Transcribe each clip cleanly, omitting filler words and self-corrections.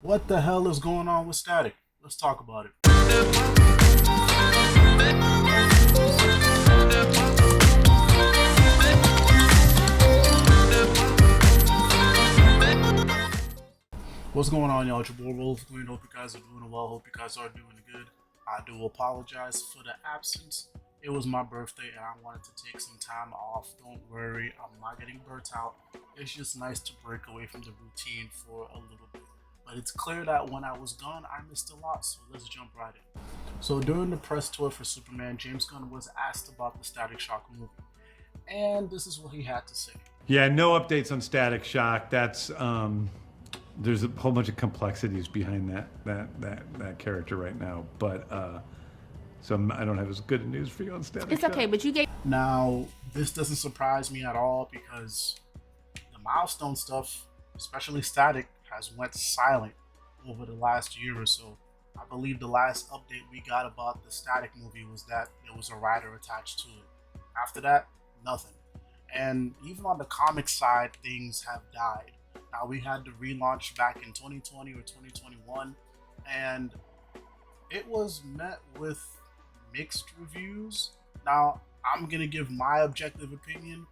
What the hell is going on with Static? Let's talk about it. What's going on, y'all? It's your boy Roliver Queen. Hope you guys are doing well. Hope you guys are doing good. I do apologize for the absence. It was my birthday and I wanted to take some time off. Don't worry, I'm not getting burnt out. It's just nice to break away from the routine for a little bit. But it's clear that when I was gone, I missed a lot, so let's jump right in. So during the press tour for Superman, James Gunn was asked about the Static Shock movie. And this is what he had to say. Yeah, no updates on Static Shock. That's there's a whole bunch of complexities behind that character right now. But so I don't have as good news for you on Static Shock. It's okay, but you gave. Now, this doesn't surprise me at all because the Milestone stuff, especially Static, has went silent over the last year or so. I believe the last update we got about the Static movie was that there was a writer attached to it. After that, nothing. And even on the comic side, things have died. Now, we had the relaunch back in 2020 or 2021, and it was met with mixed reviews. Now, I'm going to give my objective opinion.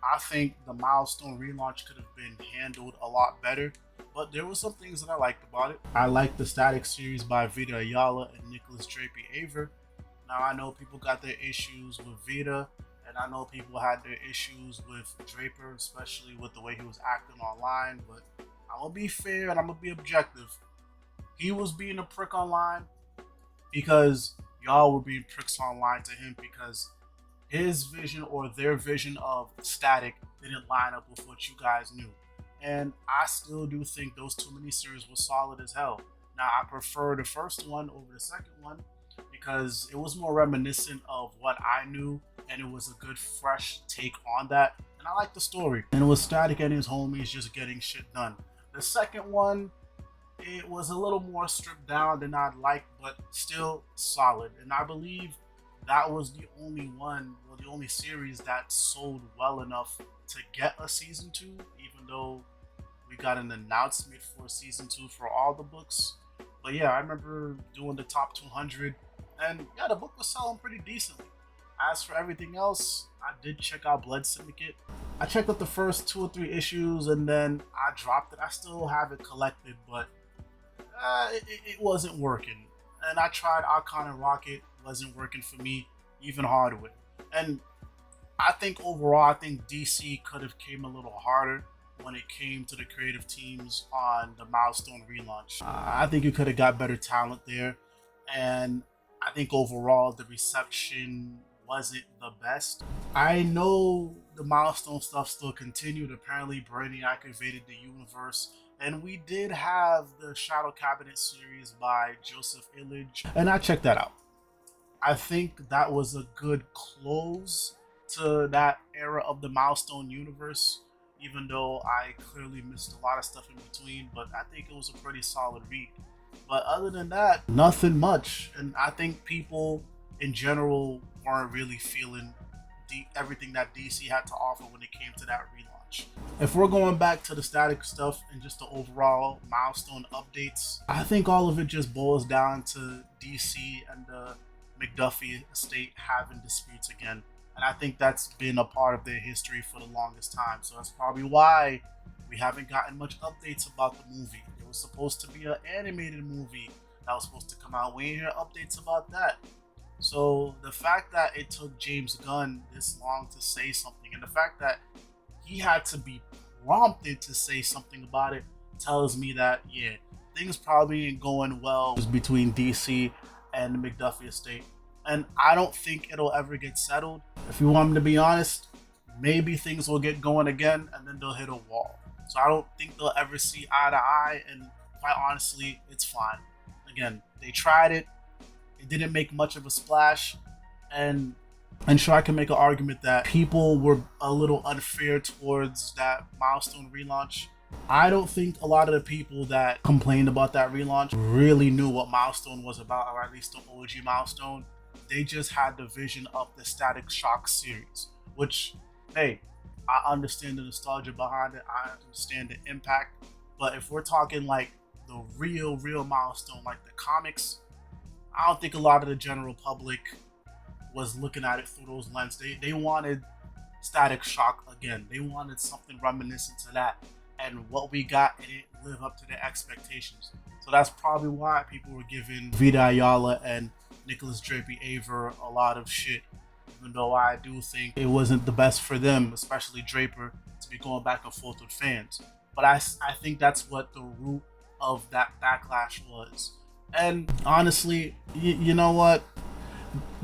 I think the Milestone relaunch could have been handled a lot better, but there were some things that I liked about it. I liked the Static series by Vita Ayala and Nicholas Draper-Aver. Now, I know people got their issues with Vita, and I know people had their issues with Draper, especially with the way he was acting online, but I'm going to be fair and I'm going to be objective. He was being a prick online because y'all were being pricks online to him because his vision or their vision of Static didn't line up with what you guys knew. And I still do think those two miniseries were solid as hell. Now, I prefer the first one over the second one because it was more reminiscent of what I knew, and it was a good, fresh take on that. And I like the story. And it was Static and his homies just getting shit done. The second one, it was a little more stripped down than I'd like, but still solid. And I believe that was the only one, or the only series that sold well enough to get a season 2, even though we got an announcement for season 2 for all the books. But yeah, I remember doing the top 200, and yeah, the book was selling pretty decently. As for everything else, I did check out Blood Syndicate. I checked out the first 2 or 3 issues, and then I dropped it. I still have it collected, but it wasn't working. And I tried Archon and Rocket, wasn't working for me, even Hardware. And I think overall, I think DC could have came a little harder when it came to the creative teams on the Milestone relaunch. I think you could have got better talent there, and I think overall the reception wasn't the best. I know the Milestone stuff still continued. Apparently, Brainiac invaded the universe, and we did have the Shadow Cabinet series by Joseph Illidge, and I checked that out. I think that was a good close to that era of the Milestone universe, even though I clearly missed a lot of stuff in between, but I think it was a pretty solid read. But other than that, nothing much. And I think people in general weren't really feeling everything that DC had to offer when it came to that relaunch. If we're going back to the Static stuff and just the overall Milestone updates, I think all of it just boils down to DC and the McDuffie estate having disputes again. And I think that's been a part of their history for the longest time. So that's probably why we haven't gotten much updates about the movie. It was supposed to be an animated movie that was supposed to come out. We ain't hear updates about that. So the fact that it took James Gunn this long to say something, and the fact that he had to be prompted to say something about it, tells me that, yeah, things probably ain't going well between DC and the McDuffie estate. And I don't think it'll ever get settled. If you want me to be honest, maybe things will get going again and then they'll hit a wall. So I don't think they'll ever see eye to eye, and quite honestly, it's fine. Again, they tried it. It didn't make much of a splash, and sure, I can make an argument that people were a little unfair towards that Milestone relaunch. I don't think a lot of the people that complained about that relaunch really knew what Milestone was about, or at least the OG Milestone. They just had the vision of the Static Shock series, which, hey, I understand the nostalgia behind it. I understand the impact. But if we're talking like the real Milestone, like the comics, I don't think a lot of the general public was looking at it through those lenses. They wanted Static Shock again. They wanted something reminiscent to that. And what we got, it didn't live up to their expectations. So that's probably why people were giving Vita Ayala and Nicholas Draper Aver a lot of shit. Even though I do think it wasn't the best for them, especially Draper, to be going back and forth with fans. But I think that's what the root of that backlash was. And honestly, you know what?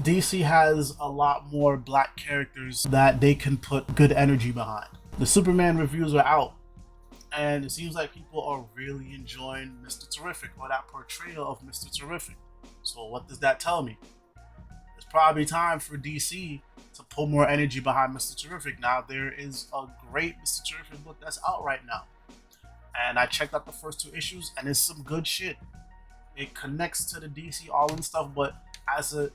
DC has a lot more black characters that they can put good energy behind. The Superman reviews are out, and it seems like people are really enjoying Mr. Terrific, or that portrayal of Mr. Terrific. So what does that tell me? It's probably time for DC to put more energy behind Mr. Terrific. Now, there is a great Mr. Terrific book that's out right now, and I checked out the first 2 issues, and it's some good shit. It connects to the DC All-In stuff, but as a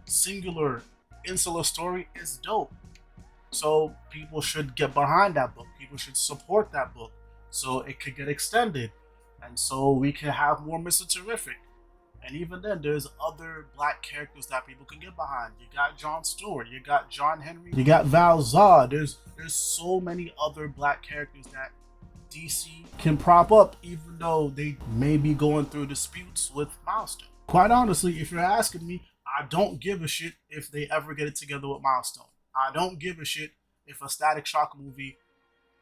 singular insular story, is dope. So people should get behind that book. People should support that book so it could get extended, and so we can have more Mr. Terrific. And even then, there's other black characters that people can get behind. You got John Stewart, you got John Henry, you got Val Zod. There's so many other black characters that DC can prop up, even though they may be going through disputes with Milestone. Quite honestly, if you're asking me, I don't give a shit if they ever get it together with Milestone. I don't give a shit if a Static Shock movie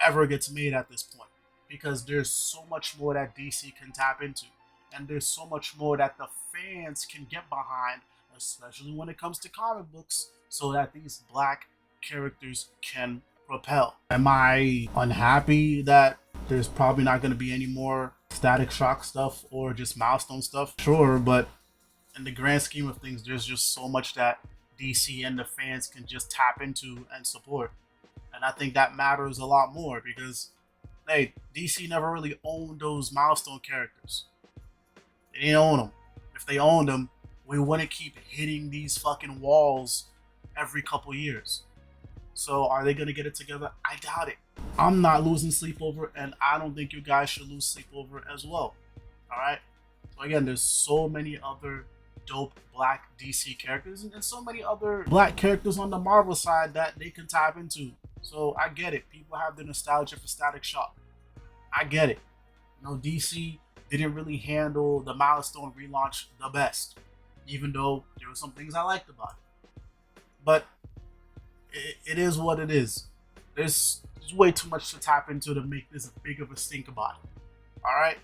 ever gets made at this point, because there's so much more that DC can tap into, and there's so much more that the fans can get behind, especially when it comes to comic books, so that these black characters can propel. Am I unhappy that there's probably not going to be any more Static Shock stuff or just Milestone stuff? Sure, but in the grand scheme of things, there's just so much that DC and the fans can just tap into and support. And I think that matters a lot more because, hey, DC never really owned those Milestone characters. They didn't own them. If they owned them, we wouldn't keep hitting these fucking walls every couple years. So are they going to get it together? I doubt it. I'm not losing sleep over it, and I don't think you guys should lose sleep over it as well. Alright? So again, there's so many other dope black DC characters and so many other black characters on the Marvel side that they can tap into. So I get it. People have the nostalgia for Static Shock. I get it. You know, DC didn't really handle the Milestone relaunch the best, even though there were some things I liked about it. But it is what it is. There's way too much to tap into to make this big of a stink about it. Alright?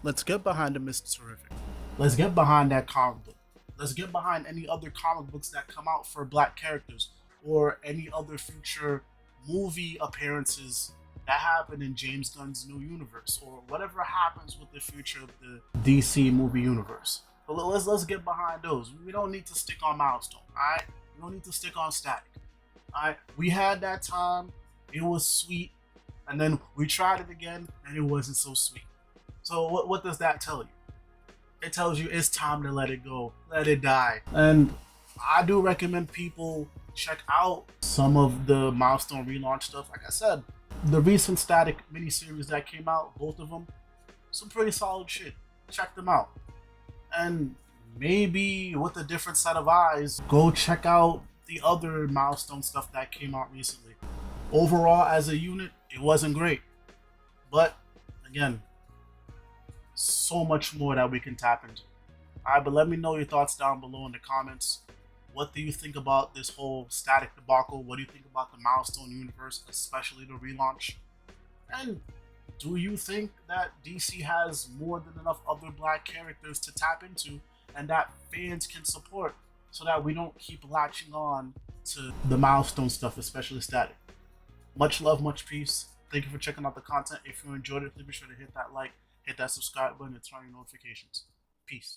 Let's get behind the Mr. Terrific. Let's get behind that comic book. Let's get behind any other comic books that come out for black characters, or any other future movie appearances that happen in James Gunn's new universe, or whatever happens with the future of the DC movie universe. But let's get behind those. We don't need to stick on Milestone, alright? We don't need to stick on Static. Alright? We had that time, it was sweet, and then we tried it again, and it wasn't so sweet. So what does that tell you? It tells you it's time to let it go, let it die. And I do recommend people check out some of the Milestone relaunch stuff. Like I said, the recent Static miniseries that came out, both of them, some pretty solid shit. Check them out. And maybe with a different set of eyes, go check out the other Milestone stuff that came out recently. Overall, as a unit, it wasn't great. But again, so much more that we can tap into. Alright, but let me know your thoughts down below in the comments. What do you think about this whole Static debacle? What do you think about the Milestone universe, especially the relaunch? And do you think that DC has more than enough other black characters to tap into and that fans can support, so that we don't keep latching on to the Milestone stuff, especially Static? Much love, much peace. Thank you for checking out the content. If you enjoyed it, please be sure to hit that like, hit that subscribe button, and turn on your notifications. Peace.